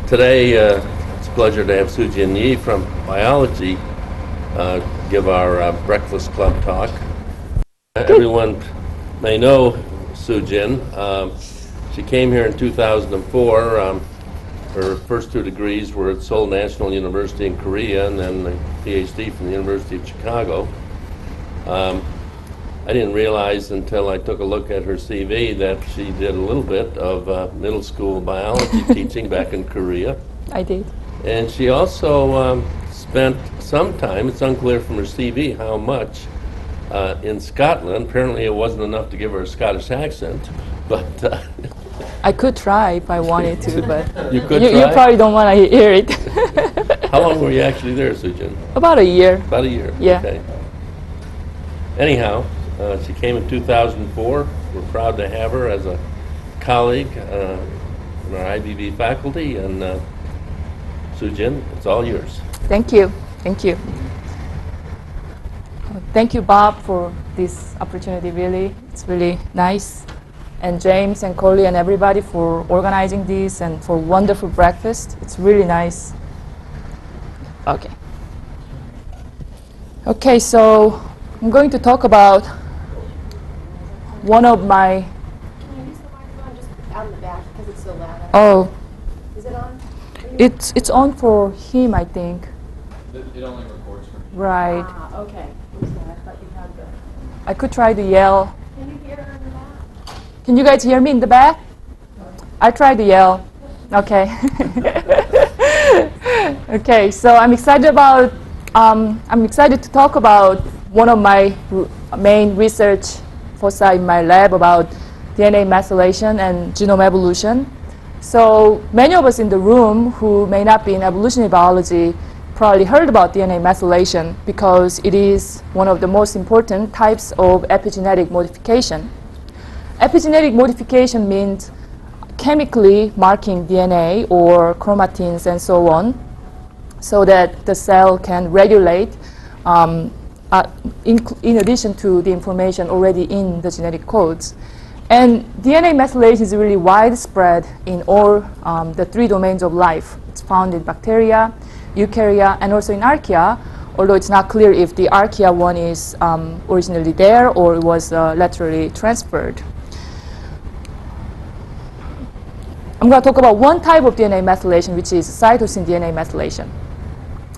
Today, it's a pleasure to have Soojin from biology give our breakfast club talk. Everyone may know Soojin. She came here in 2004. Her first two degrees were at Seoul National University in Korea, and then a Ph.D. from the University of Chicago. I didn't realize until I took a look at her CV that she did a little bit of middle school biology teaching back in Korea. I did. And she also spent some time, it's unclear from her CV how much, in Scotland. Apparently it wasn't enough to give her a Scottish accent, but... I could try if I wanted to, but you you probably don't want to hear it. How long were you actually there, Soojin? About a year. About a year? Yeah. Okay. Anyhow, she came in 2004. We're proud to have her as a colleague in our IBB faculty, and Soojin, it's all yours. Thank you. Thank you. Thank you, Bob, for this opportunity, really. It's really nice. And James and Coley and everybody for organizing this and for wonderful breakfast. It's really nice. Okay. Okay, so I'm going to talk about one of my... Can you use the microphone just out in the back because it's so loud? Oh. Is it on? It's on for him, I think. It only records for me. Right. Ah, okay. I'm sorry. I thought you had the... I could try to yell. Can you hear her in the back? Can you guys hear me in the back? I tried to yell. Okay. Okay, so I'm excited to talk about one of my main research foci in my lab about DNA methylation and genome evolution. So many of us in the room who may not be in evolutionary biology probably heard about DNA methylation because it is one of the most important types of epigenetic modification. Epigenetic modification means chemically marking DNA or chromatins and so on so that the cell can regulate in addition to the information already in the genetic codes. And DNA methylation is really widespread in all the three domains of life. It's found in bacteria, eukarya, and also in archaea, although it's not clear if the archaea one is originally there or it was laterally transferred. I'm going to talk about one type of DNA methylation, which is cytosine DNA methylation.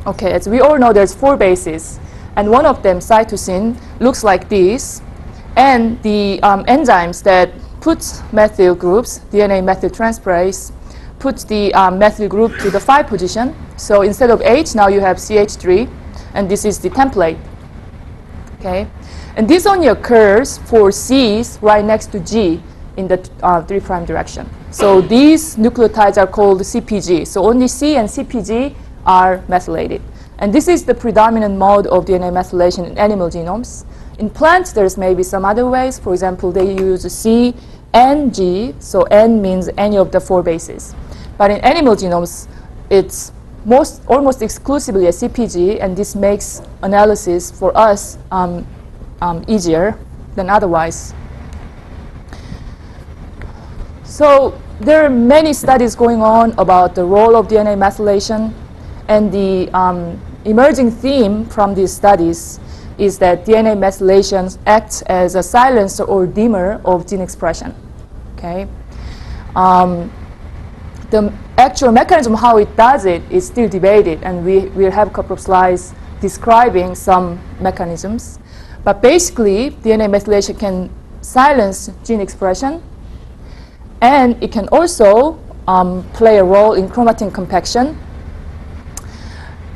Okay, as we all know, there's 4 bases, and one of them, cytosine, looks like this, and the enzymes that puts methyl groups, DNA methyltransferase, puts the methyl group to the 5 position. So instead of H, now you have CH3, and this is the template. Okay, and this only occurs for C's right next to G in the 3' direction. So these nucleotides are called CpG. So only C and CpG are methylated. And this is the predominant mode of DNA methylation in animal genomes. In plants, there's maybe some other ways. For example, they use C and G. So N means any of the 4 bases. But in animal genomes, it's almost exclusively a CpG, and this makes analysis for us easier than otherwise. So there are many studies going on about the role of DNA methylation, and the emerging theme from these studies is that DNA methylation acts as a silencer or dimmer of gene expression. Okay, the actual mechanism how it does it is still debated, and we'll have a couple of slides describing some mechanisms. But basically, DNA methylation can silence gene expression, and it can also play a role in chromatin compaction.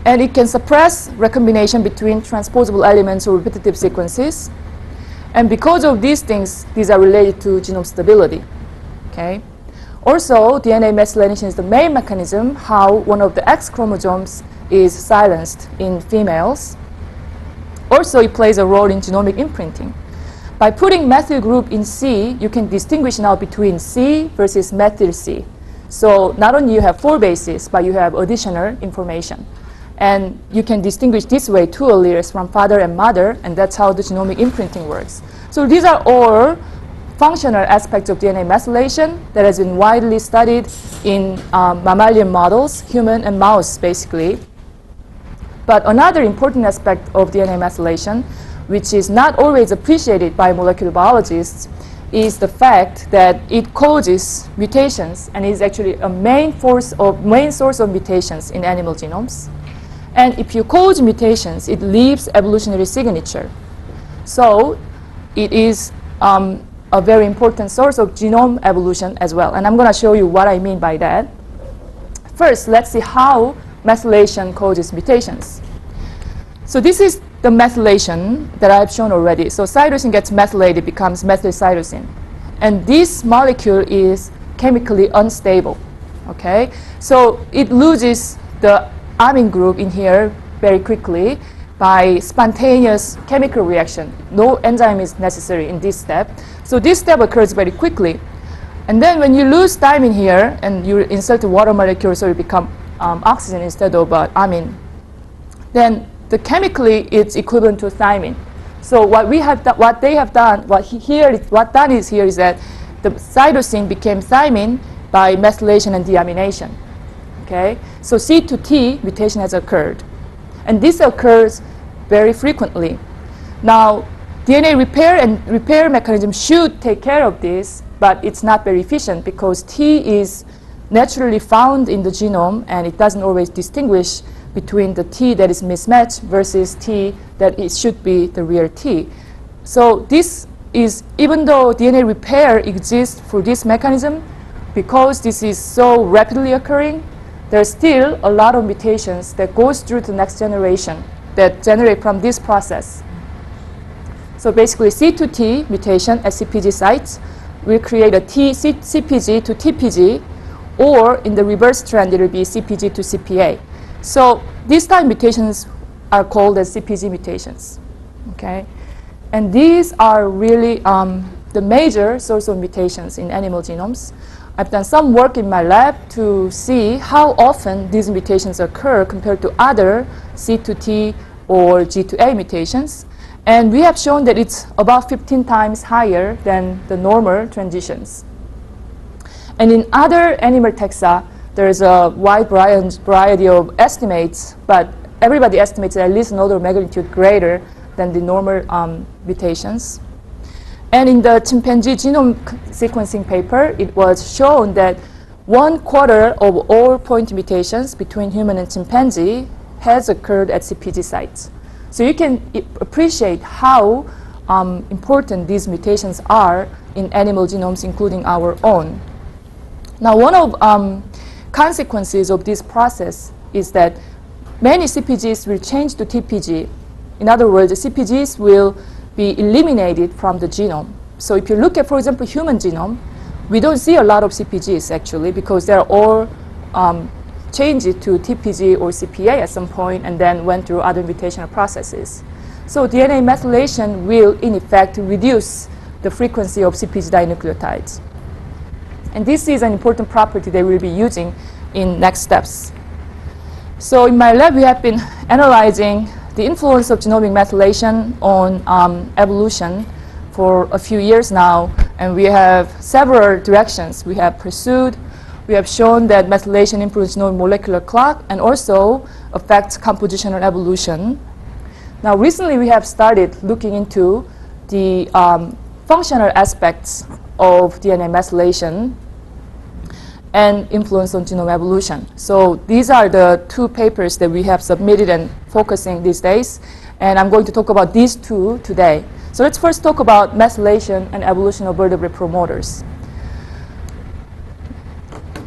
And it can suppress recombination between transposable elements or repetitive sequences. And because of these things, these are related to genome stability. Okay. Also, DNA methylation is the main mechanism how one of the X chromosomes is silenced in females. Also, it plays a role in genomic imprinting. By putting methyl group in C, you can distinguish now between C versus methyl C. So not only you have 4 bases, but you have additional information. And you can distinguish this way 2 alleles from father and mother, and that's how the genomic imprinting works. So these are all functional aspect of DNA methylation that has been widely studied in mammalian models, human and mouse basically. But another important aspect of DNA methylation, which is not always appreciated by molecular biologists, is the fact that it causes mutations and is actually a main source of mutations in animal genomes. And if you cause mutations, it leaves evolutionary signature. So it is a very important source of genome evolution as well. And I'm going to show you what I mean by that. First, let's see how methylation causes mutations. So this is the methylation that I've shown already. So cytosine gets methylated, becomes methylcytosine. And this molecule is chemically unstable. Okay? So it loses the amine group in here very quickly by spontaneous chemical reaction. No enzyme is necessary in this step. So this step occurs very quickly. And then when you lose thymine here and you insert the water molecule so you become oxygen instead of amine, then chemically it's equivalent to thymine. So what they have done, what done is that the cytosine became thymine by methylation and deamination. Okay? So C to T mutation has occurred. And this occurs very frequently. Now, DNA repair mechanism should take care of this, but it's not very efficient because T is naturally found in the genome and it doesn't always distinguish between the T that is mismatched versus T that it should be the real T. So this is, even though DNA repair exists for this mechanism, because this is so rapidly occurring, there's still a lot of mutations that goes through to the next generation that generate from this process. So basically C to T mutation at CPG sites will create a CPG to TPG, or in the reverse trend it will be CPG to CPA. So these type mutations are called as CPG mutations. Okay? And these are really the major source of mutations in animal genomes. I've done some work in my lab to see how often these mutations occur compared to other C to T or G to A mutations. And we have shown that it's about 15 times higher than the normal transitions. And in other animal taxa, there's a wide variety of estimates, but everybody estimates at least an order of magnitude greater than the normal mutations. And in the chimpanzee genome sequencing paper, it was shown that 1/4 of all point mutations between human and chimpanzee has occurred at CPG sites. So you can appreciate how important these mutations are in animal genomes, including our own. Now, one of consequences of this process is that many CPGs will change to TPG. In other words, the CPGs will be eliminated from the genome. So if you look at, for example, human genome, we don't see a lot of CPGs actually because they're all changed to TPG or CPA at some point and then went through other mutational processes. So DNA methylation will, in effect, reduce the frequency of CPG dinucleotides. And this is an important property that we'll be using in next steps. So in my lab, we have been analyzing the influence of genomic methylation on evolution for a few years now, and we have several directions we have pursued. We have shown that methylation improves genomic molecular clock and also affects compositional evolution. Now, recently we have started looking into the functional aspects of DNA methylation and influence on genome evolution. So these are the two papers that we have submitted and focusing these days. And I'm going to talk about these two today. So let's first talk about methylation and evolution of vertebrate promoters.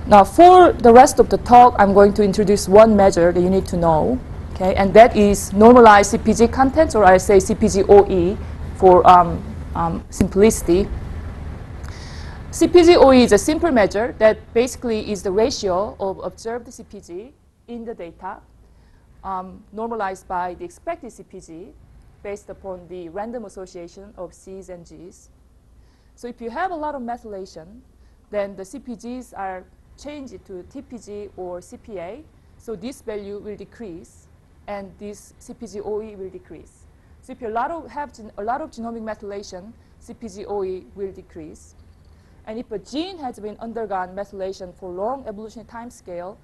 Now, for the rest of the talk, I'm going to introduce one measure that you need to know, okay, and that is normalized CPG contents, or I say CPG-OE for simplicity. CPG-OE is a simple measure that basically is the ratio of observed CPG in the data normalized by the expected CPG based upon the random association of C's and G's. So if you have a lot of methylation, then the CPGs are changed to TPG or CPA. So this value will decrease, and this CPG-OE will decrease. So if you have a lot of genomic methylation, CpG-OE will decrease. And if a gene has been undergone methylation for long evolutionary time scale,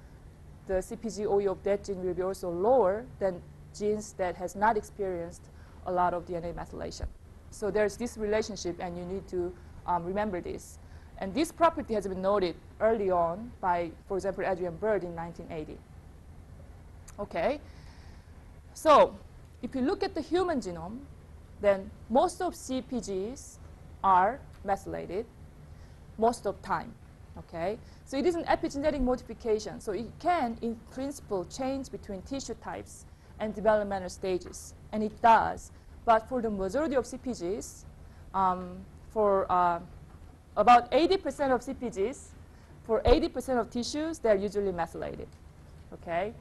the CpG-OE of that gene will be also lower than genes that has not experienced a lot of DNA methylation. So there's this relationship, and you need to remember this. And this property has been noted early on by, for example, Adrian Bird in 1980. Okay, so if you look at the human genome, then most of CpGs are methylated most of time. Okay, so it is an epigenetic modification. So it can, in principle, change between tissue types and developmental stages, and it does. But for the majority of CpGs, for about 80% of CpGs, for 80% of tissues, they're usually methylated. Okay.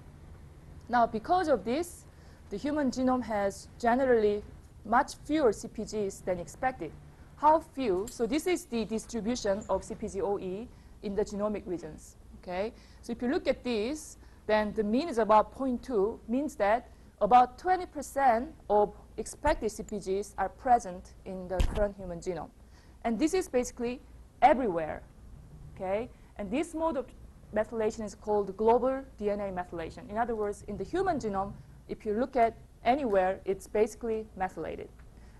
Now, because of this, the human genome has generally much fewer CpGs than expected. How few? So this is the distribution of CpG-OE in the genomic regions. Okay. So if you look at this, then the mean is about 0.2, means that about 20% of expected CpGs are present in the current human genome. And this is basically everywhere. Okay. And this mode of methylation is called global DNA methylation. In other words, in the human genome, if you look at anywhere, it's basically methylated.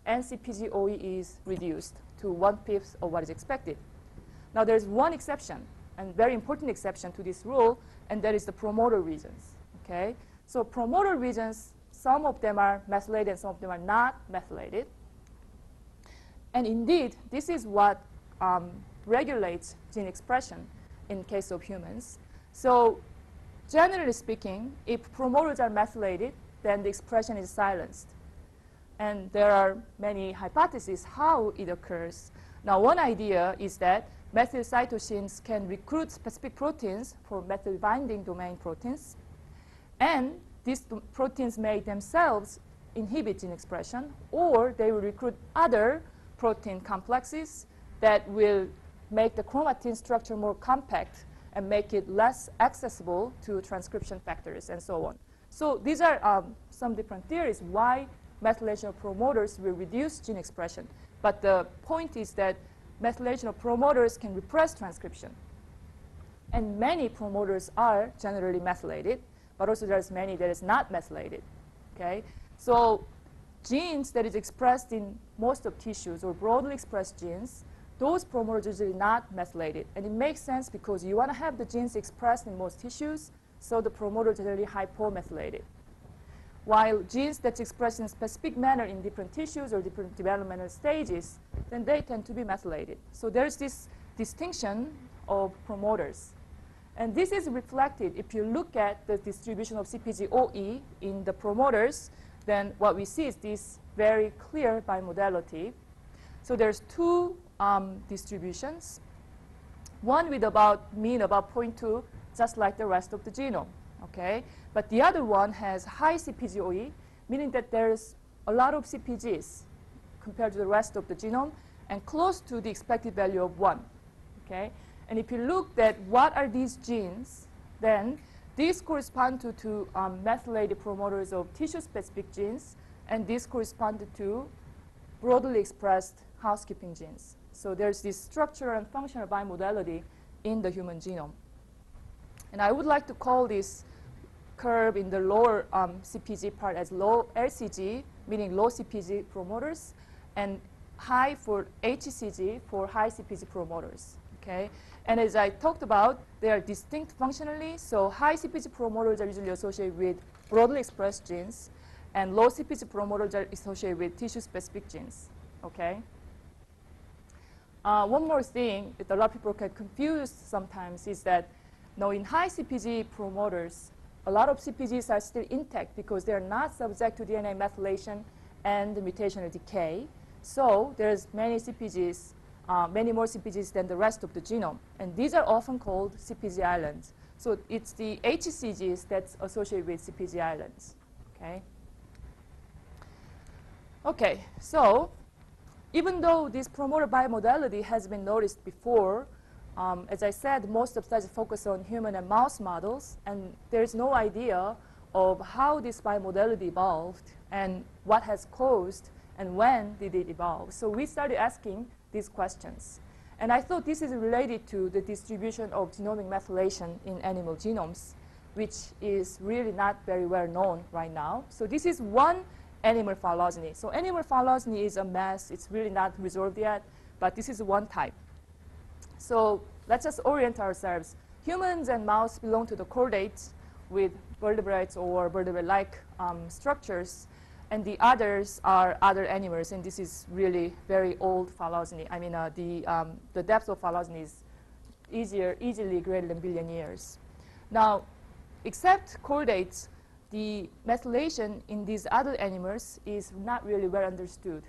And CpG-OE is reduced to 1/5 of what is expected. Now, there's one exception, and very important exception to this rule, and that is the promoter regions. Okay? So promoter regions, some of them are methylated and some of them are not methylated. And indeed, this is what regulates gene expression in case of humans. So generally speaking, if promoters are methylated, then the expression is silenced. And there are many hypotheses how it occurs. Now, one idea is that methyl cytosines can recruit specific proteins for methyl binding domain proteins. And these proteins may themselves inhibit gene expression, or they will recruit other protein complexes that will make the chromatin structure more compact and make it less accessible to transcription factors and so on. So these are some different theories why methylation of promoters will reduce gene expression. But the point is that methylation of promoters can repress transcription. And many promoters are generally methylated, but also there's many that is not methylated. Okay? So genes that is expressed in most of tissues or broadly expressed genes, those promoters are usually not methylated. And it makes sense because you want to have the genes expressed in most tissues, so the promoters are generally hypomethylated. While genes that's expressed in a specific manner in different tissues or different developmental stages, then they tend to be methylated. So there's this distinction of promoters. And this is reflected if you look at the distribution of CpG-OE in the promoters, then what we see is this very clear bimodality. So there's two distributions, one with mean about 0.2, just like the rest of the genome. Okay, but the other one has high CpG-OE, meaning that there's a lot of CpGs compared to the rest of the genome, and close to the expected value of 1. Okay, and if you look at what are these genes, then these correspond to methylated promoters of tissue-specific genes, and these correspond to broadly expressed housekeeping genes. So there's this structural and functional bimodality in the human genome. And I would like to call this curve in the lower CpG part as low LCG, meaning low CpG promoters, and high for HCG for high CpG promoters. Okay? And as I talked about, they are distinct functionally. So high CpG promoters are usually associated with broadly expressed genes, and low CpG promoters are associated with tissue-specific genes. Okay? One more thing that a lot of people get confused sometimes is that now, in high CpG promoters, a lot of CpGs are still intact because they are not subject to DNA methylation and the mutational decay. So there's many CpGs, many more CpGs than the rest of the genome. And these are often called CpG islands. So it's the HCGs that's associated with CpG islands. Okay? Okay, so even though this promoter bimodality has been noticed before, as I said, most of studies focus on human and mouse models, and there's no idea of how this bimodality evolved and what has caused and when did it evolve? So we started asking these questions. And I thought this is related to the distribution of genomic methylation in animal genomes, which is really not very well known right now. So this is one animal phylogeny. So animal phylogeny is a mess. It's really not resolved yet, but this is one type. So let's just orient ourselves. Humans and mouse belong to the chordates with vertebrates or vertebrate-like structures, and the others are other animals, and this is really very old phylogeny. I mean, the depth of phylogeny is easily greater than 1 billion years. Now, except chordates, the methylation in these other animals is not really well understood,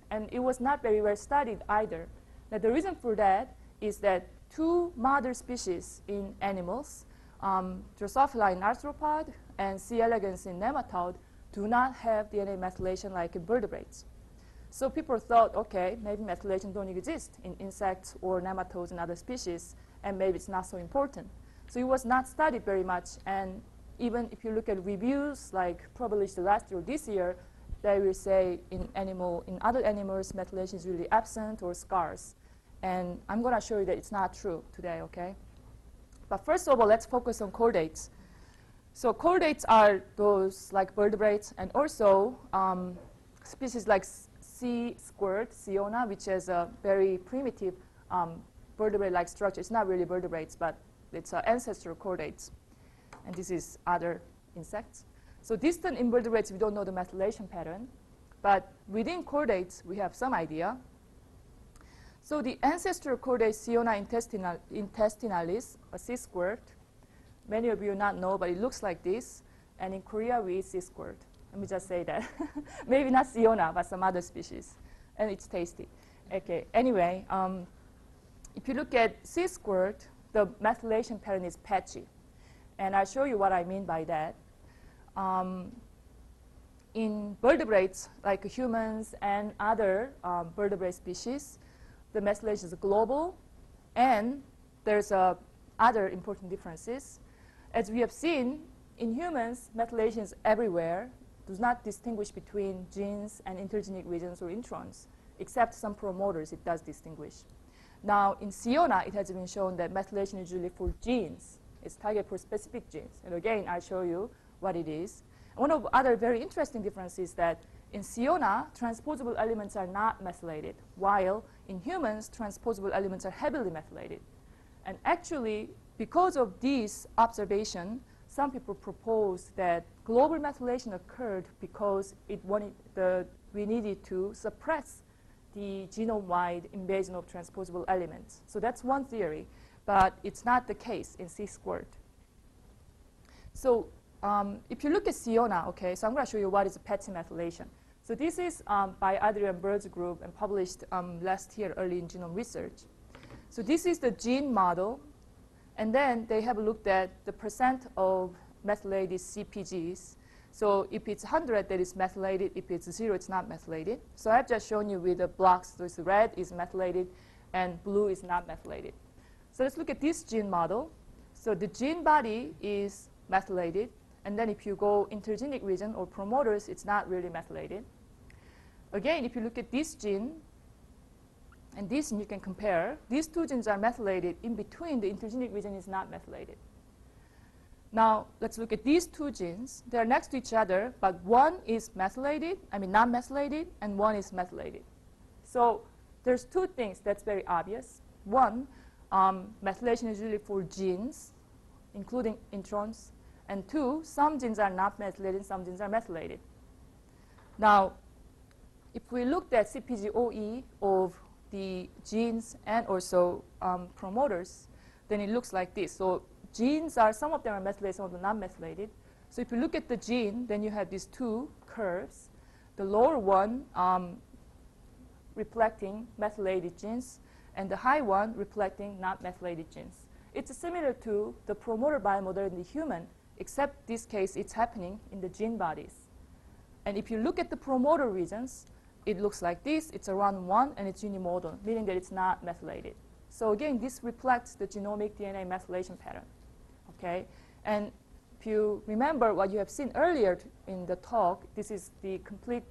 and it was not very well studied either. Now, the reason for that is that two mother species in animals, Drosophila in arthropod and C. elegans in nematode, do not have DNA methylation like in vertebrates. So people thought, okay, maybe methylation don't exist in insects or nematodes and other species, and maybe it's not so important. So it was not studied very much, and even if you look at reviews like published last year or this year, they will say in other animals, methylation is really absent or scarce. And I'm going to show you that it's not true today, okay? But first of all, let's focus on chordates. So chordates are those like vertebrates, and also species like sea squirt, Siona, which has a very primitive vertebrate-like structure. It's not really vertebrates, but it's ancestral chordates. And this is other insects. So distant invertebrates, we don't know the methylation pattern. But within chordates, we have some idea. So the ancestral chordate Siona intestinalis, a sea squirt, many of you not know, but it looks like this. And in Korea, we eat sea squirt. Let me just say that. Maybe not Siona, but some other species. And it's tasty. Okay. Anyway, if you look at sea squirt, the methylation pattern is patchy. And I'll show you what I mean by that. In vertebrates, like humans and other vertebrate species, the methylation is global, and there's other important differences. As we have seen, in humans, methylation is everywhere, does not distinguish between genes and intergenic regions or introns, except some promoters it does distinguish. Now, in Siona, it has been shown that methylation is usually for genes. It's targeted for specific genes. And again, I'll show you what it is. One of the other very interesting differences is that in Siona, transposable elements are not methylated, while in humans, transposable elements are heavily methylated. And actually, because of this observation, some people propose that global methylation occurred because we needed to suppress the genome-wide invasion of transposable elements. So that's one theory, but it's not the case in sea squirt. So if you look at Siona, okay, so I'm going to show you what is patchy methylation. So this is by Adrian Bird's group and published last year early in Genome Research. So this is the gene model, and then they have looked at the percent of methylated CPGs. So if it's 100, that is methylated. If it's 0, it's not methylated. So I've just shown you with the blocks. So it's red is methylated, and blue is not methylated. So let's look at this gene model. So the gene body is methylated. And then if you go intergenic region or promoters, it's not really methylated. Again, if you look at this gene and this gene, you can compare. These two genes are methylated. In between, the intergenic region is not methylated. Now, let's look at these two genes. They're next to each other, but one is methylated, not methylated, and one is methylated. So there's two things that's very obvious. One, methylation is usually for genes, including introns. And two, some genes are not methylated, some genes are methylated. Now, if we looked at CpG-OE of the genes and also promoters, then it looks like this. So genes are, some of them are methylated, some of them are not methylated. So if you look at the gene, then you have these two curves. The lower one reflecting methylated genes, and the high one reflecting not methylated genes. It's similar to the promoter bimodal in the human, except this case it's happening in the gene bodies. And if you look at the promoter regions, it looks like this. It's around 1, and it's unimodal, meaning that it's not methylated. So again, this reflects the genomic DNA methylation pattern. Okay? And if you remember what you have seen earlier in the talk, this is the complete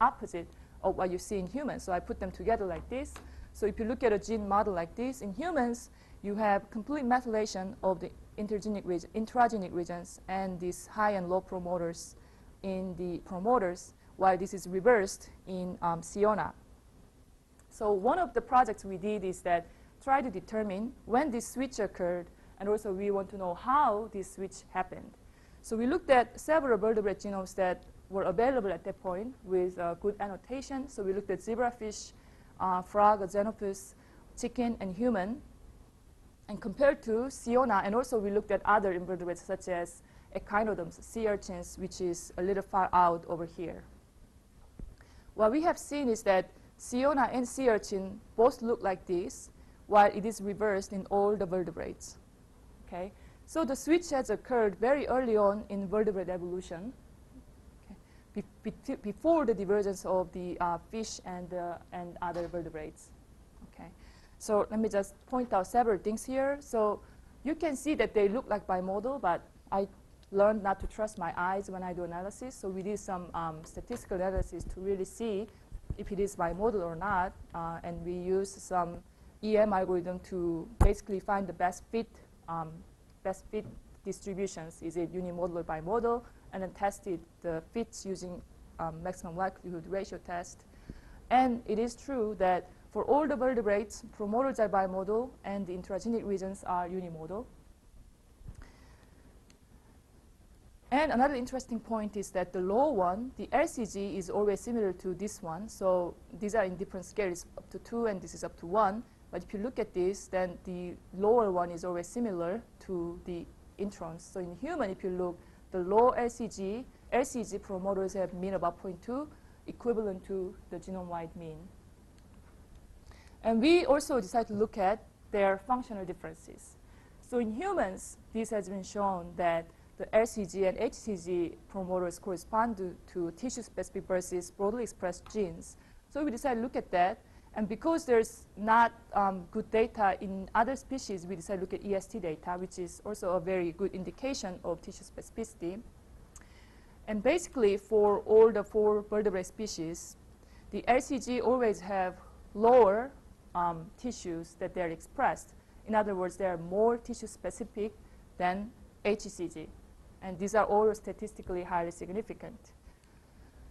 opposite. of what you see in humans. So I put them together like this. So if you look at a gene model like this, in humans, you have complete methylation of the intragenic regions and these high and low promoters in the promoters, while this is reversed in Sionna. So one of the projects we did is that try to determine when this switch occurred, and also we want to know how this switch happened. So we looked at several vertebrate genomes that were available at that point with good annotation. So we looked at zebrafish, frog, xenopus, chicken, and human, and compared to Sionna, and also we looked at other invertebrates such as echinoderms, sea urchins, which is a little far out over here. What we have seen is that Sionna and sea urchin both look like this, while it is reversed in all the vertebrates. Okay? So the switch has occurred very early on in vertebrate evolution, okay, before the divergence of the fish and other vertebrates. Okay? So let me just point out several things here. So you can see that they look like bimodal, but I learned not to trust my eyes when I do analysis. So we did some statistical analysis to really see if it is bimodal or not. And we used some EM algorithm to basically find the best fit distributions. Is it unimodal or bimodal? And then tested the fits using maximum likelihood ratio test. And it is true that for all the vertebrates, promoters are bimodal and the intragenic regions are unimodal. And another interesting point is that the low one, the LCG, is always similar to this one. So these are in different scales, up to 2 and this is up to 1. But if you look at this, then the lower one is always similar to the introns. So in human, if you look, the low LCG promoters have mean about 0.2, equivalent to the genome-wide mean. And we also decided to look at their functional differences. So in humans, this has been shown that the LCG and HCG promoters correspond to tissue-specific versus broadly expressed genes. So we decided to look at that. And because there's not good data in other species, we decided to look at EST data, which is also a very good indication of tissue specificity. And basically, for all the 4 vertebrate species, the LCG always have lower tissues that they're expressed. In other words, they are more tissue-specific than HCG. And these are all statistically highly significant.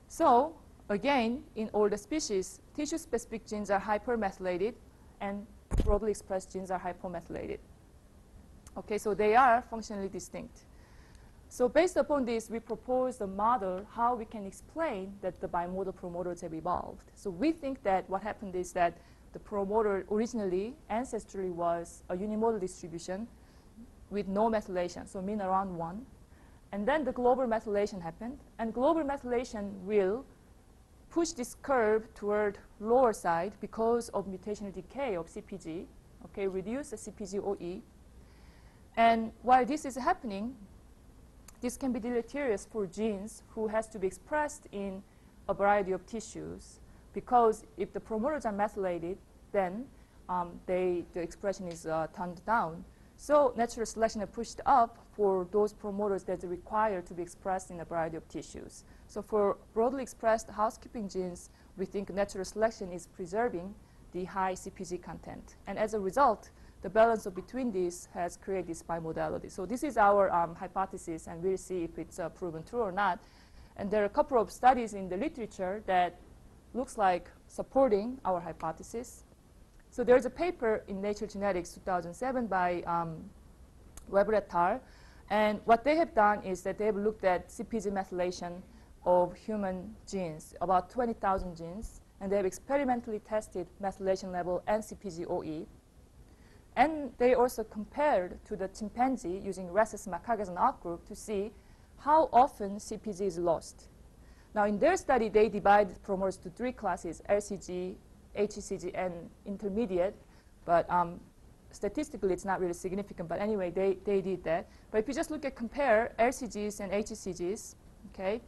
So again, in all the species, tissue-specific genes are hypermethylated, and broadly expressed genes are hypomethylated. Okay, so they are functionally distinct. So based upon this, we proposed a model how we can explain that the bimodal promoters have evolved. So we think that what happened is that the promoter originally, ancestrally, was a unimodal distribution with no methylation, so mean around 1. And then the global methylation happened. And global methylation will push this curve toward lower side because of mutational decay of CPG, okay, reduce the CPG OE. And while this is happening, this can be deleterious for genes who has to be expressed in a variety of tissues, because if the promoters are methylated, then the expression is toned down. So natural selection is pushed up for those promoters that are required to be expressed in a variety of tissues. So for broadly expressed housekeeping genes, we think natural selection is preserving the high CPG content. And as a result, the balance between these has created this bimodality. So this is our hypothesis, and we'll see if it's proven true or not. And there are a couple of studies in the literature that looks like supporting our hypothesis. So there's a paper in Nature Genetics 2007 by Weber et al. And what they have done is that they have looked at CPG methylation of human genes, about 20,000 genes, and they have experimentally tested methylation level and CPG OE. And they also compared to the chimpanzee using rhesus macaques as an outgroup to see how often CPG is lost. Now in their study, they divided promoters to 3 classes, LCG, HCG, and intermediate, but statistically it's not really significant, but anyway, they did that. But if you just compare LCGs and HCGs, okay,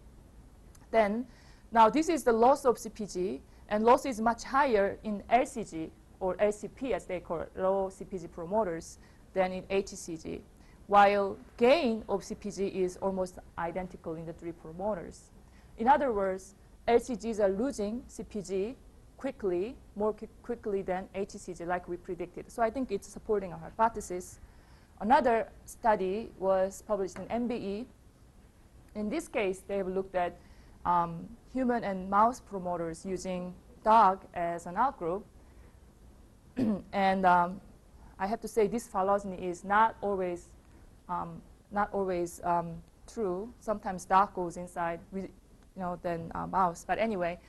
then now this is the loss of CPG, and loss is much higher in LCG, or LCP as they call it, low CPG promoters, than in HCG, while gain of CPG is almost identical in the 3 promoters. In other words, LCGs are losing CPG quickly, more quickly than HCG, like we predicted. So I think it's supporting our hypothesis. Another study was published in MBE. In this case, they have looked at human and mouse promoters using dog as an outgroup. And I have to say this phylogeny is not always true. Sometimes dog goes inside than mouse. But anyway,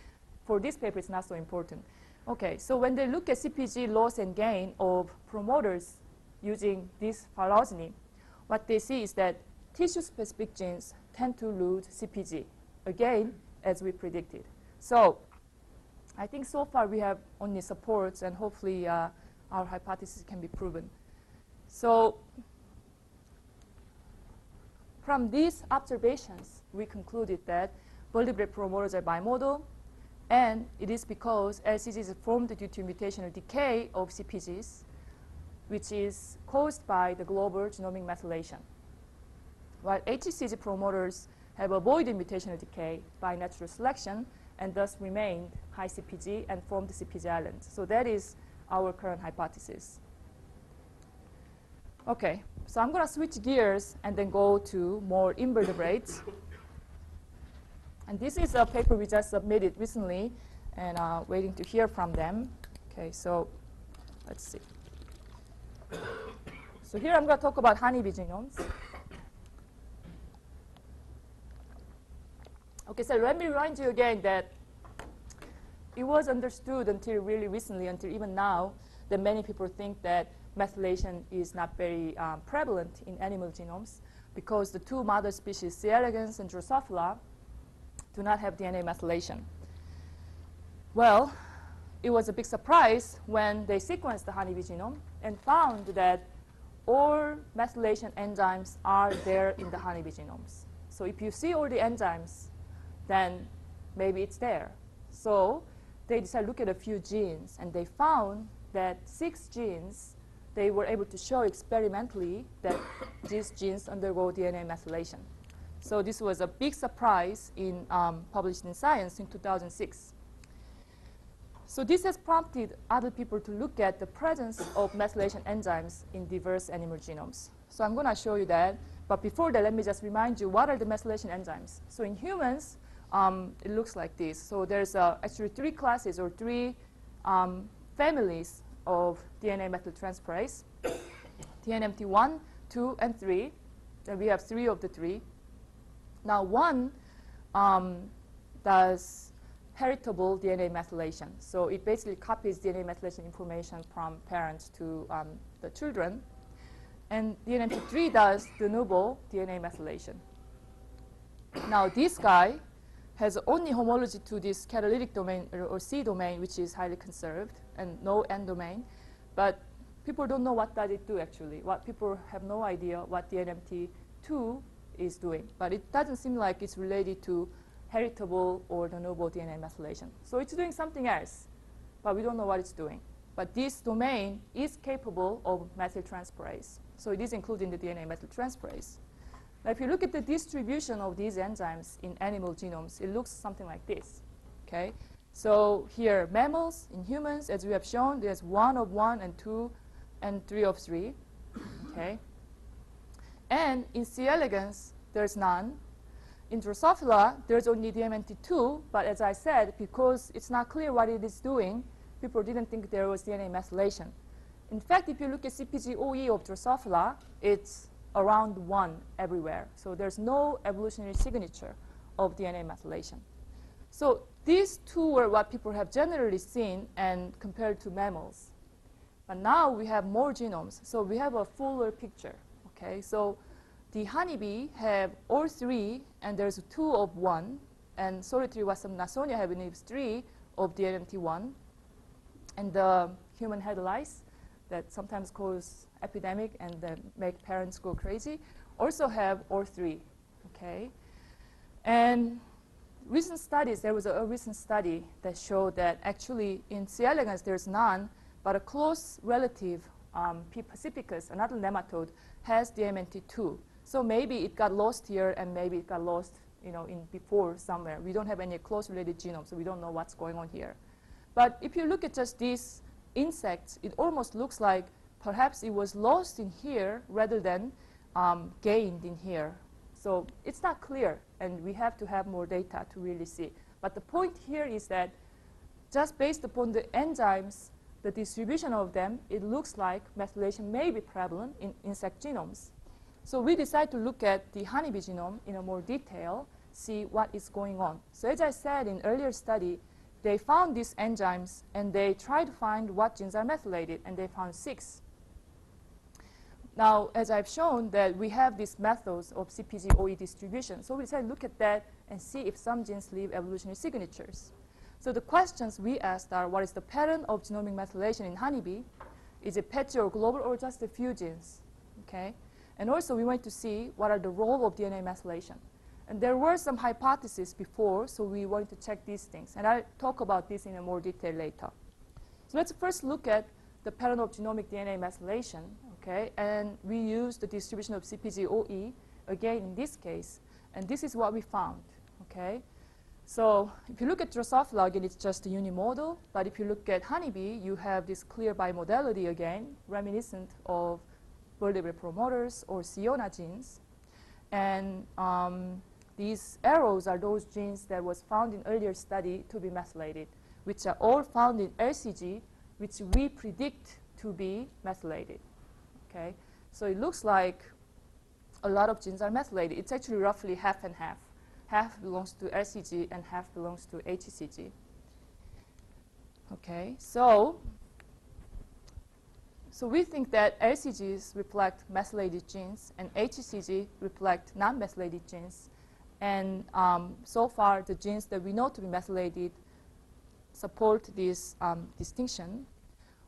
for this paper, it's not so important. Okay, so when they look at CPG loss and gain of promoters using this phylogeny, what they see is that tissue-specific genes tend to lose CPG, again, as we predicted. So I think so far we have only supports, and hopefully our hypothesis can be proven. So from these observations, we concluded that vertebrate promoters are bimodal, and it is because LCGs is formed due to mutational decay of CPGs, which is caused by the global genomic methylation. While HCG promoters have avoided mutational decay by natural selection and thus remained high CPG and formed CPG islands. So that is our current hypothesis. Okay, so I'm going to switch gears and then go to more invertebrates. And this is a paper we just submitted recently and waiting to hear from them. Okay, so let's see. So here I'm going to talk about honeybee genomes. Okay, so let me remind you again that it was understood until really recently, until even now, that many people think that methylation is not very prevalent in animal genomes because the two mother species, C. elegans and Drosophila, do not have DNA methylation. Well, it was a big surprise when they sequenced the honeybee genome and found that all methylation enzymes are there in the honeybee genomes. So if you see all the enzymes, then maybe it's there. So they decided to look at a few genes, and they found that 6 genes, they were able to show experimentally that these genes undergo DNA methylation. So this was a big surprise published in Science in 2006. So this has prompted other people to look at the presence of methylation enzymes in diverse animal genomes. So I'm going to show you that. But before that, let me just remind you, what are the methylation enzymes? So in humans, it looks like this. So there's actually 3 classes or 3 families of DNA methyltransferase, TNMT1, 2, and 3. And we have 3 of the 3. Now, 1 does heritable DNA methylation. So it basically copies DNA methylation information from parents to the children. And TNMT3 does de novo DNA methylation. Now, this guy has only homology to this catalytic domain or C domain, which is highly conserved, and no N domain. But people don't know what does it do, actually. People have no idea what TNMT2 is doing. But it doesn't seem like it's related to heritable or de novo DNA methylation. So it's doing something else, but we don't know what it's doing. But this domain is capable of methyltransferase. So it is included in the DNA methyltransferase. Now, if you look at the distribution of these enzymes in animal genomes, it looks something like this. Okay? So here, mammals, in humans, as we have shown, there's 1 of 1 and 2 and 3 of 3. Okay? And in C. elegans, there's none. In Drosophila, there's only DMNT2, but as I said, because it's not clear what it is doing, people didn't think there was DNA methylation. In fact, if you look at CpG-OE of Drosophila, it's around 1 everywhere. So there's no evolutionary signature of DNA methylation. So these 2 were what people have generally seen and compared to mammals. But now we have more genomes, so we have a fuller picture. Okay, so the honeybee have all 3, and there's 2 of 1, and solitary wasm Nasonia have 3 of DNMT1, and the human head lice that sometimes cause epidemic and make parents go crazy also have all 3. Okay, and recent studies, there was a recent study that showed that actually in C. elegans there's none, but a close relative, P. pacificus, another nematode, has DMNT2. So maybe it got lost here, and maybe it got lost in before somewhere. We don't have any close related genome, so we don't know what's going on here. But if you look at just these insects, it almost looks like perhaps it was lost in here rather than gained in here. So it's not clear, and we have to have more data to really see. But the point here is that just based upon the enzymes, the distribution of them, it looks like methylation may be prevalent in insect genomes. So we decided to look at the honeybee genome in a more detail, see what is going on. So as I said in earlier study, they found these enzymes, and they tried to find what genes are methylated, and they found 6. Now, as I've shown, that we have these methods of CpG-OE distribution. So we decided to look at that and see if some genes leave evolutionary signatures. So the questions we asked are, what is the pattern of genomic methylation in honeybee? Is it patchy or global, or just a few genes? Okay? And also, we want to see what are the role of DNA methylation. And there were some hypotheses before, so we wanted to check these things. And I'll talk about this in a more detail later. So let's first look at the pattern of genomic DNA methylation. Okay? And we use the distribution of CpG-OE, again in this case. And this is what we found. Okay? So if you look at Drosophila, again, it's just a unimodal. But if you look at honeybee, you have this clear bimodality again, reminiscent of vertebrate promoters or Sionna genes. And these arrows are those genes that was found in earlier study to be methylated, which are all found in LCG, which we predict to be methylated. Okay? So it looks like a lot of genes are methylated. It's actually roughly half and half. Half belongs to LCG and half belongs to HCG. Okay, so we think that LCGs reflect methylated genes and HCG reflect non-methylated genes. And so far, the genes that we know to be methylated support this distinction.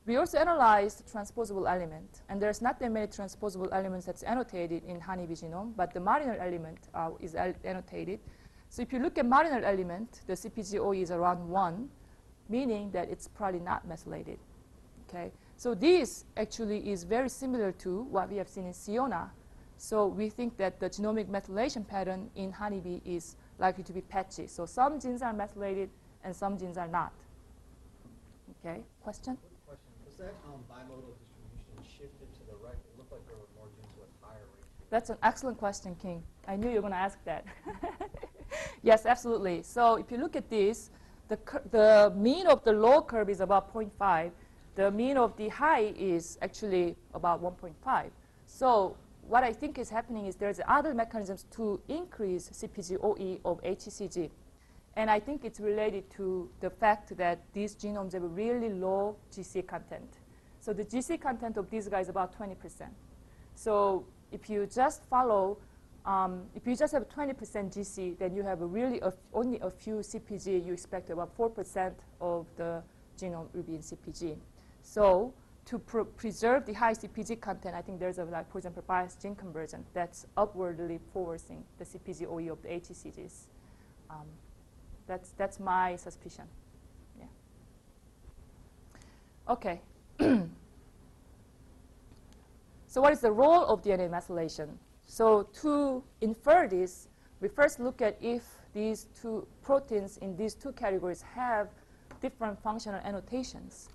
We also analyzed the transposable element. And there's not that many transposable elements that's annotated in honeybee genome, but the marginal element is annotated. So if you look at marginal element, the CpG-OE is around 1, meaning that it's probably not methylated. Okay? So this actually is very similar to what we have seen in Sionna. So we think that the genomic methylation pattern in honeybee is likely to be patchy. So some genes are methylated and some genes are not. Okay, question? Question. Was that bimodal distribution shifted to the right? It looked like there were more genes with higher rates. That's an excellent question, King. I knew you were going to ask that. Yes, absolutely. So if you look at this, the mean of the low curve is about 0.5. The mean of the high is actually about 1.5. So what I think is happening is there's other mechanisms to increase CpG-OE of HCG. And I think it's related to the fact that these genomes have a really low GC content. So the GC content of these guys is about 20%. So if you just follow, if you just have 20% GC, then you have a really only a few CpG. You expect about 4% of the genome will be in CpG. So to preserve the high CpG content, I think there's a, like, for example, biased gene conversion that's upwardly forcing the CpG-OE of the HCGs. That's my suspicion. Yeah. Okay. So what is the role of DNA methylation? So to infer this, we first look at if these two proteins in these two categories have different functional annotations.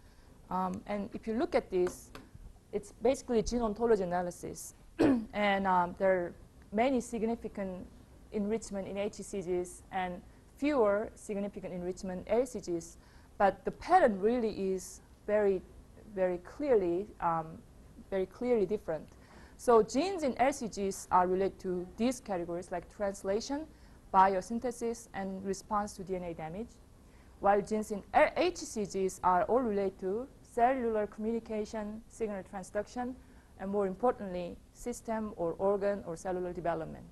And if you look at this, it's basically gene ontology analysis. And there are many significant enrichment in HCGs and fewer significant enrichment in LCGs. But the pattern really is very clearly different. So genes in LCGs are related to these categories like translation, biosynthesis, and response to DNA damage, while genes in HCGs are all related to cellular communication, signal transduction, and more importantly, system or organ or cellular development.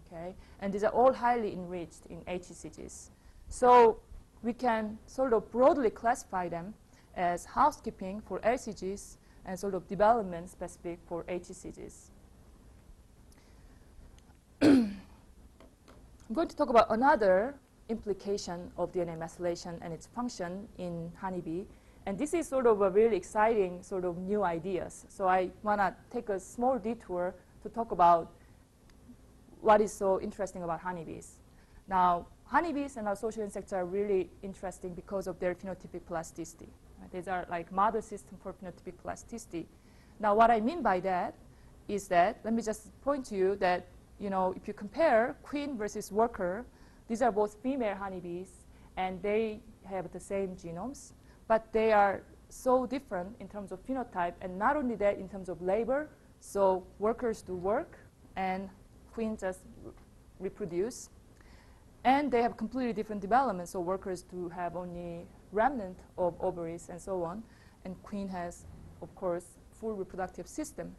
Okay? And these are all highly enriched in HCGs. So we can sort of broadly classify them as housekeeping for LCGs and sort of development specific for HCGs. I'm going to talk about another implication of DNA methylation and its function in honeybee. And this is sort of a really exciting sort of new ideas. So I want to take a small detour to talk about what is so interesting about honeybees. Now, honeybees and our social insects are really interesting because of their phenotypic plasticity. Right? These are like model system for phenotypic plasticity. Now, what I mean by that is that, let me just point to you that, you know, if you compare queen versus worker, these are both female honeybees, and they have the same genomes, but they are so different in terms of phenotype, and not only that, in terms of labor. So workers do work, and queens just reproduce. And they have completely different development. So workers do have only remnant of ovaries and so on, and queen has, of course, full reproductive system.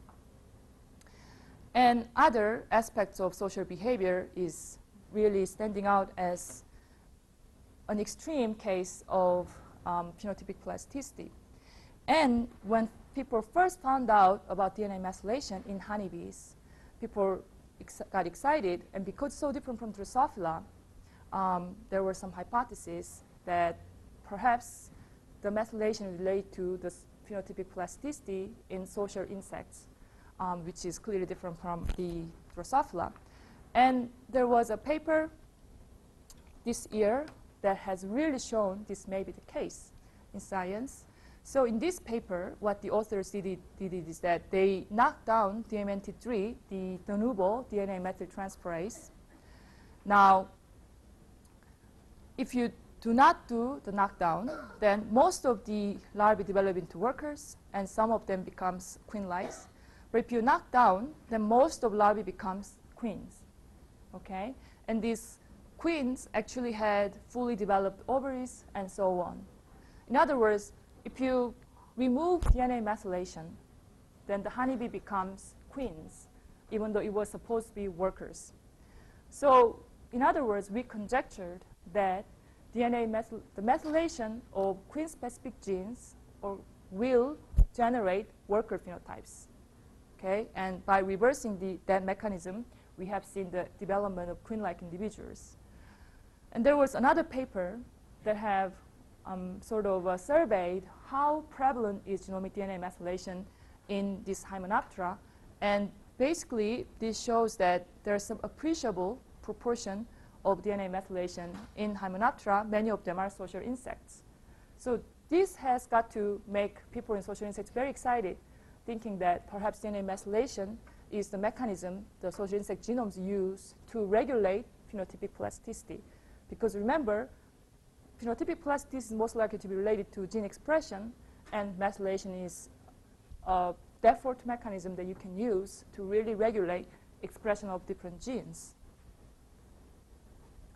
And other aspects of social behavior is really standing out as an extreme case of phenotypic plasticity. And when people first found out about DNA methylation in honeybees, people got excited, and because it's so different from Drosophila, there were some hypotheses that perhaps the methylation related to the phenotypic plasticity in social insects, which is clearly different from the Drosophila. And there was a paper this year that has really shown this may be the case in science. So in this paper, what the authors did is that they knocked down DMNT3, the de novo DNA methyltransferase. Now, if you do not do the knockdown, then most of the larvae develop into workers, and some of them becomes queen-like. But if you knock down, then most of larvae becomes queens. Okay? And these queens actually had fully developed ovaries and so on. In other words, if you remove DNA methylation, then the honeybee becomes queens, even though it was supposed to be workers. So, in other words, we conjectured that the methylation of queen-specific genes will generate worker phenotypes. Okay? And by reversing that mechanism, we have seen the development of queen-like individuals. And there was another paper that have surveyed how prevalent is genomic DNA methylation in this Hymenoptera. And basically, this shows that there's some appreciable proportion of DNA methylation in Hymenoptera. Many of them are social insects. So this has got to make people in social insects very excited, thinking that perhaps DNA methylation is the mechanism the social insect genomes use to regulate phenotypic plasticity. Because remember, phenotypic plasticity is most likely to be related to gene expression, and methylation is a default mechanism that you can use to really regulate expression of different genes.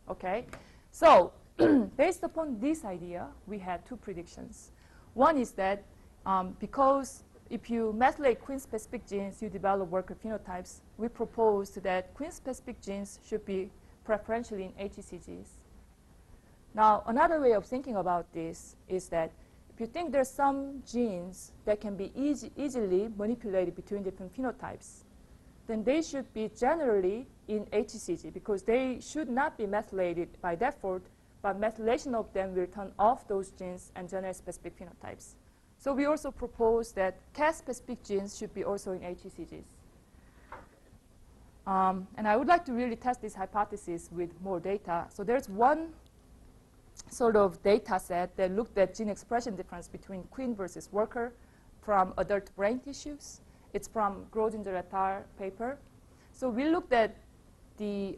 Okay? So, based upon this idea, we had two predictions. One is that because if you methylate queen-specific genes, you develop worker phenotypes, we proposed that queen-specific genes should be preferentially in HCGs. Now, another way of thinking about this is that if you think there's some genes that can be easily manipulated between different phenotypes, then they should be generally in HCG, because they should not be methylated by default, but methylation of them will turn off those genes and generate specific phenotypes. So we also propose that Cas-specific genes should be also in HCGs. And I would like to really test this hypothesis with more data. So there's one sort of data set that looked at gene expression difference between queen versus worker from adult brain tissues. It's from Grosinger et al. Paper. So we looked at the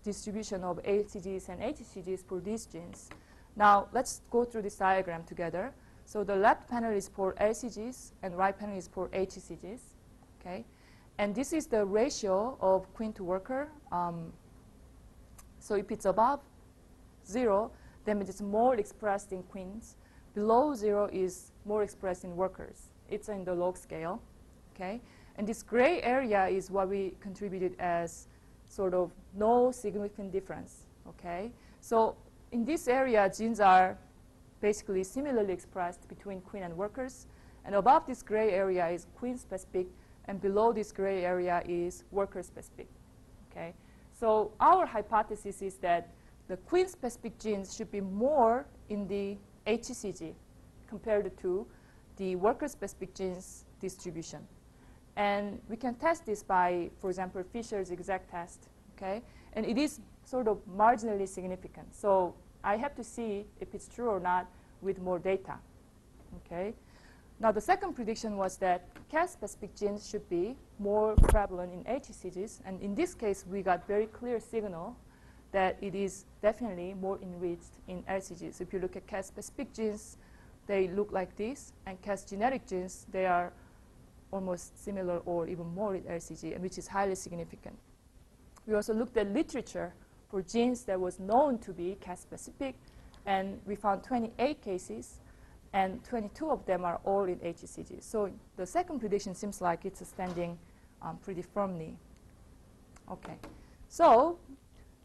distribution of ALCGs and HCGs for these genes. Now let's go through this diagram together. So the left panel is for LCGs and right panel is for HCGs. Okay? And this is the ratio of queen to worker. So if it's above 0, then it's more expressed in queens. Below 0 is more expressed in workers. It's in the log scale. Okay? And this gray area is what we contributed as sort of no significant difference. Okay? So in this area, genes are basically similarly expressed between queen and workers. And above this gray area is queen-specific, and below this gray area is worker-specific. Okay? So our hypothesis is that the queen-specific genes should be more in the HCG compared to the worker-specific genes distribution. And we can test this by, for example, Fisher's exact test. Okay? And it is sort of marginally significant. So I have to see if it's true or not with more data. Okay. Now the second prediction was that Cas-specific genes should be more prevalent in HCGs, and in this case we got very clear signal that it is definitely more enriched in LCGs. If you look at Cas-specific genes, they look like this, and Cas-genetic genes, they are almost similar or even more in LCG, and which is highly significant. We also looked at literature for genes that was known to be Cas-specific, and we found 28 cases, and 22 of them are all in HCG. So the second prediction seems like it's standing pretty firmly. Okay, so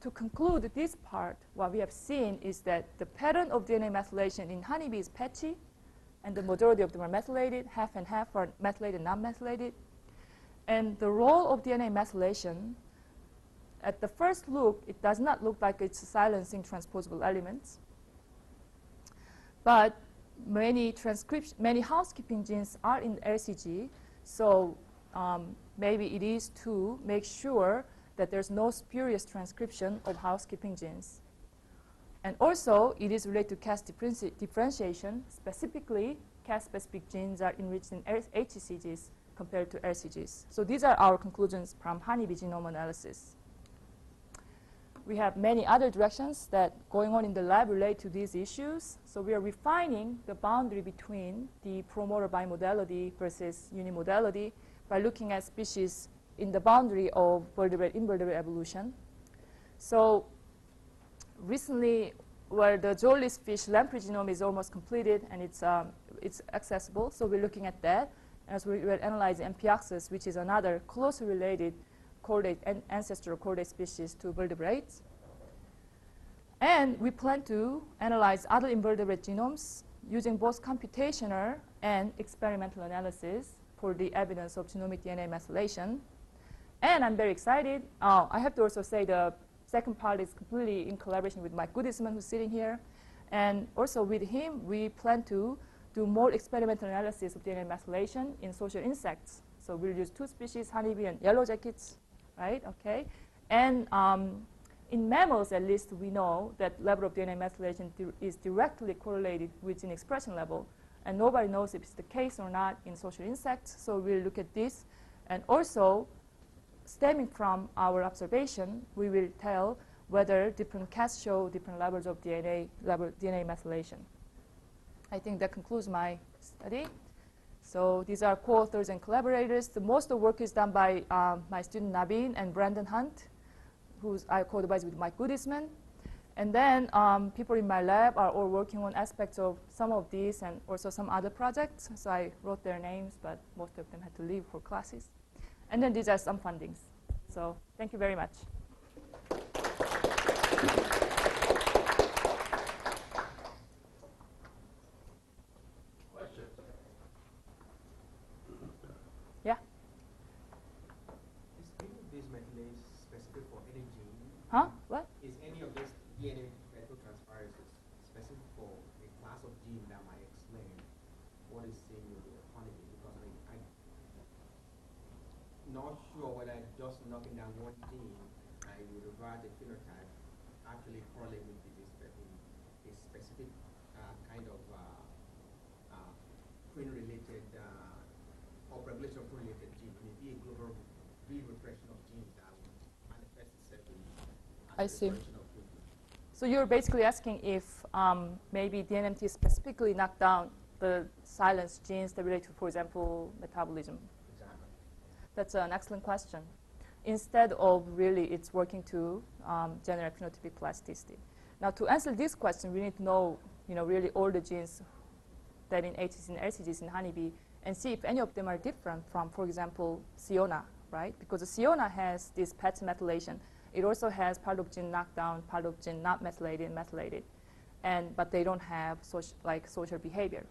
to conclude this part, what we have seen is that the pattern of DNA methylation in honeybee is patchy, and the majority of them are methylated. Half and half are methylated, not methylated. And the role of DNA methylation, at the first look, it does not look like it's silencing transposable elements. But many housekeeping genes are in LCG, so maybe it is to make sure that there's no spurious transcription of housekeeping genes. And also, it is related to Cas differentiation. Specifically, Cas-specific genes are enriched in HCGs compared to LCGs. So these are our conclusions from honeybee genome analysis. We have many other directions that going on in the lab relate to these issues. So we are refining the boundary between the promoter bimodality versus unimodality by looking at species in the boundary of vertebrate-invertebrate evolution. So recently, where the jawless fish lamprey genome is almost completed and it's accessible, so we're looking at that. As we're analyzing Amphioxus, which is another closely related ancestral chordate species to vertebrates. And we plan to analyze other invertebrate genomes using both computational and experimental analysis for the evidence of genomic DNA methylation. And I'm very excited. I have to also say the second part is completely in collaboration with Mike Goodisman, who's sitting here. And also with him, we plan to do more experimental analysis of DNA methylation in social insects. So we'll use two species, honeybee and yellow jackets, right? Okay. And in mammals, at least, we know that level of DNA methylation is directly correlated with gene expression level. And nobody knows if it's the case or not in social insects. So we'll look at this. And also, stemming from our observation, we will tell whether different cats show different levels of DNA methylation. I think that concludes my study. So these are co-authors and collaborators. The most of the work is done by my student Naveen and Brandon Hunt, who's I co-advise with Mike Goodisman. And then people in my lab are all working on aspects of some of these and also some other projects. So I wrote their names, but most of them had to leave for classes. And then these are some fundings. So thank you very much. Questions? Yeah? Is any of these methylase specific for any gene? Huh? What? Is any of this DNA methyltransferases specific for a class of gene that might explain what is seen with the honeybee? Because I'm not sure whether just knocking down one gene and you revert the phenotype actually correlate with disease, but in a specific kind of print-related or population print-related gene. It may be a global re-repression of genes that will manifest itself in I see. repression of protein. So you're basically asking if maybe DNMT specifically knocked down the silenced genes that relate to, for example, metabolism. Exactly. That's an excellent question. Instead of really it's working to generate phenotypic plasticity. Now to answer this question, we need to know, really all the genes that in HCGs and LCGs in honeybee and see if any of them are different from, for example, Sionna, right? Because the Sionna has this patch methylation. It also has part of gene knockdown, part of gene not methylated, but they don't have social behavior.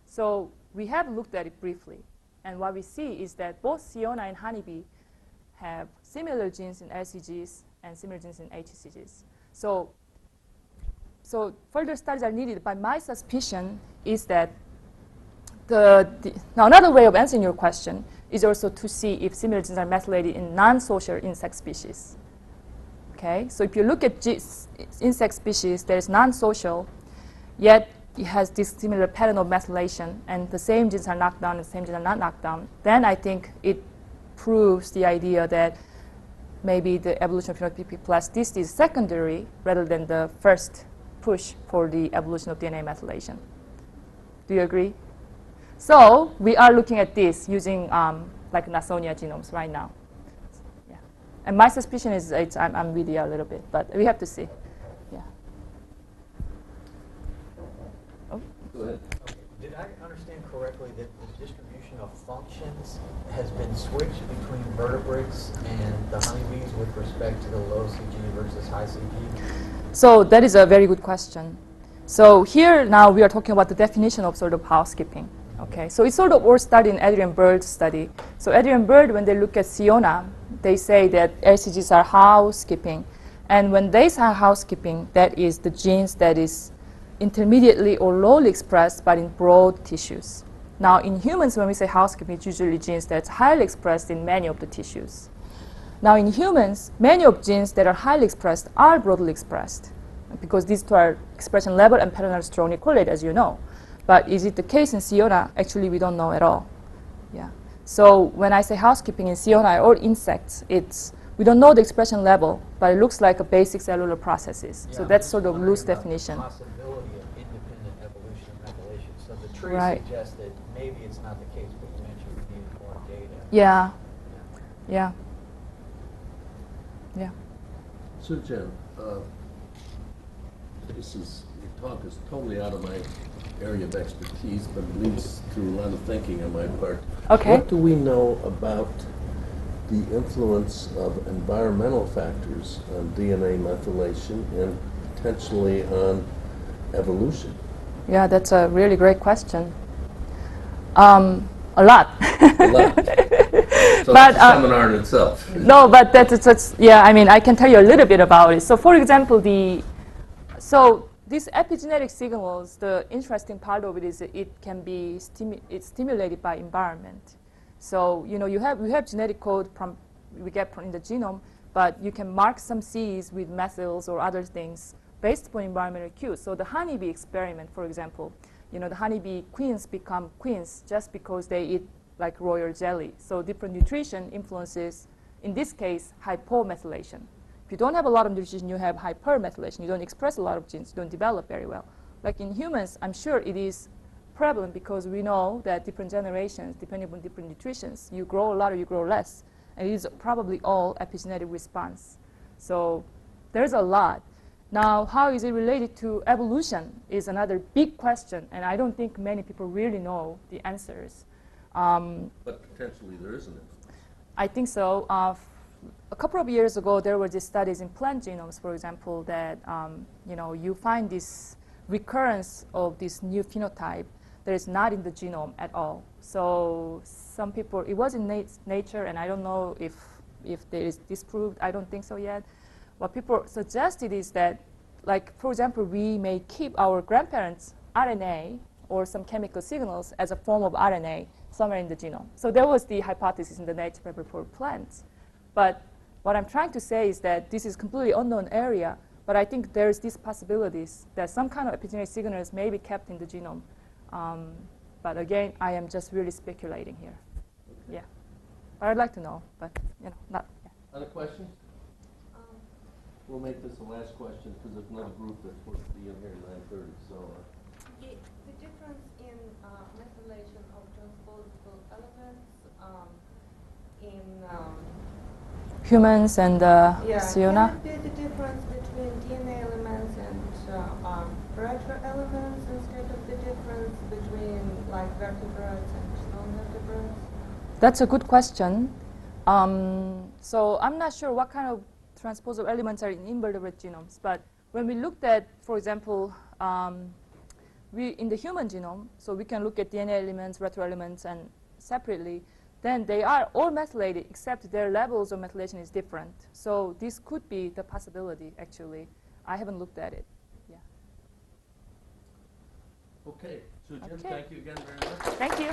So we have looked at it briefly. And what we see is that both Sionna and honeybee have similar genes in LCGs and similar genes in HCGs. So further studies are needed, but my suspicion is that now another way of answering your question is also to see if similar genes are methylated in non-social insect species. Okay, so if you look at insect species that is non-social, yet it has this similar pattern of methylation, and the same genes are knocked down and the same genes are not knocked down, then I think it proves the idea that maybe the evolution of phenotypic plasticity is secondary rather than the first push for the evolution of DNA methylation. Do you agree? So we are looking at this using like Nasonia genomes right now. Yeah. And my suspicion is I'm with you a little bit, but we have to see. Yeah. Oh. Go ahead. Okay. Did I understand correctly that the distribution of functions has been switched between vertebrates and the honeybees with respect to the low CG versus high CG? So that is a very good question. So here now we are talking about the definition of sort of housekeeping. Okay, so it's sort of all started in Adrian Bird's study. So Adrian Bird, when they look at Sionna, they say that LCGs are housekeeping. And when they say housekeeping, that is the genes that is intermediately or lowly expressed but in broad tissues. Now in humans, when we say housekeeping, it's usually genes that's highly expressed in many of the tissues. Now in humans, many of genes that are highly expressed are broadly expressed because these two are expression level and pattern are strongly correlated, as you know. But is it the case in Sionna? Actually, we don't know at all. Yeah. So when I say housekeeping in Sionna or insects, we don't know the expression level, but it looks like a basic cellular processes. Yeah, So I'm that's just sort of wondering loose about definition. The possibility of independent evolution of methylation. So the tree Right. suggests that maybe it's not the case, but you mentioned we needed more data. Yeah. Yeah. Yeah. Soojin, your talk is totally out of my area of expertise, but leads to a lot of thinking on my part. Okay. What do we know about the influence of environmental factors on DNA methylation and potentially on evolution? Yeah, that's a really great question. A lot. A lot. So But, it's a seminar in itself. No, but that's yeah. I mean, I can tell you a little bit about it. So, for example, these epigenetic signals. The interesting part of it is that it can be it's stimulated by environment. So you have genetic code we get in the genome, but you can mark some Cs with methyls or other things based upon environmental cues. So the honeybee experiment, for example, the honeybee queens become queens just because they eat like royal jelly. So different nutrition influences, in this case, hypomethylation. If you don't have a lot of nutrition, you have hypermethylation. You don't express a lot of genes. You don't develop very well. Like in humans, I'm sure it is prevalent because we know that different generations, depending on different nutritions, you grow a lot or you grow less. And it is probably all epigenetic response. So there's a lot. Now, how is it related to evolution is another big question, and I don't think many people really know the answers. But potentially there isn't it. I think so. A couple of years ago, there were these studies in plant genomes, for example, that you find this recurrence of this new phenotype that is not in the genome at all. So some people, it was in Nature, and I don't know if there is disproved. I don't think so yet. What people suggested is that, like, for example, we may keep our grandparents' RNA or some chemical signals as a form of RNA somewhere in the genome. So there was the hypothesis in the Nature paper for plants. But what I'm trying to say is that this is completely unknown area, but I think there's these possibilities that some kind of epigenetic signals may be kept in the genome. But again, I am just really speculating here. Okay. Yeah. But I'd like to know, but not. Yeah. Other questions? We'll make this the last question because there's another group that's supposed to be in here at 9:30. So. The difference in methylation of transposable elements in Humans and Sionna? Can it be the difference between DNA elements and retro elements instead of the difference between like vertebrates and non-vertebrates? That's a good question. So I'm not sure what kind of transposable elements are in invertebrate genomes, but when we looked at, for example, in the human genome, so we can look at DNA elements, retro elements, and separately, then they are all methylated, except their levels of methylation is different. So this could be the possibility, actually. I haven't looked at it. Yeah. Okay. So, Jim, Okay. thank you again very much. Thank you.